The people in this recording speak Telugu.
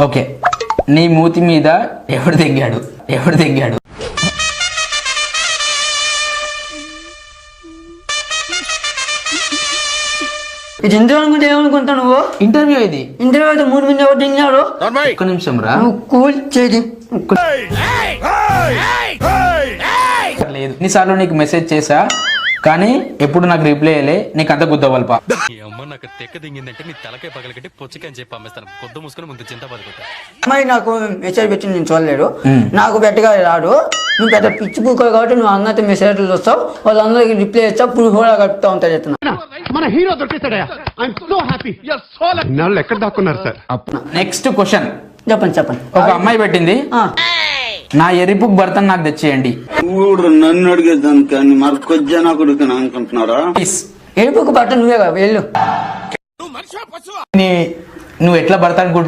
ఓకే, నీ మూతి మీద ఎవడు తెగ్గాడు? ఇది ఇంటర్వ్యూ అనుకుంటే ఏమనుకుంటావు నువ్వు? ఇంటర్వ్యూ ఇది. ఇంటర్వ్యూ అయితే 3 మంది ఎవరు తిన్నారు? ఒక్క నిమిషం రా. కూల్ చేయి. లేదు, ఎన్నిసార్లు నీకు మెసేజ్ చేసా కానీ ఎప్పుడు నాకు రిప్లై అయ్యలే. నీకు అంత గుద్దవల్ప. నాకు తెక్క దింగిందంటే నీ తలకాయ పగలకట్టి పొచ్చికని చెప్పి పంపిస్తాను. కొద్దు మూసుకొని ముందు చింత బతుకుతా. అమ్మాయి నాకు మెసేజ్ పెట్టి నేను చూడలేడు, నాకు పెట్టగా రాడు. నువ్వు పెద్ద పిచ్చి పూకోడు కాబట్టి నువ్వు అందరితో మెసేజ్లు వస్తావు, వాళ్ళందరికీ రిప్లై ఇస్తావు, పురుగు కూడా కలుపుతా ఉంటా చెప్తున్నా. మన హీరో దొరికేశాడయ్యా. I'm so happy. నాళ్ళు ఎక్కడ దాక్కున్నారు సార్? నెక్స్ట్ క్వశ్చన్ చెప్పండి. ఒక అమ్మాయి పెట్టింది, నా ఎరుపుకు భర్త నాకు తెచ్చేయండి. నన్ను అడిగేదాను కానీ మరొకొజ్జా నాకు అనుకుంటున్నారా? ఎరుపుకు బట్ట నువ్వే వెళ్ళు. నువ్వు ఎట్లా భర్త అనుకుంటున్నావు?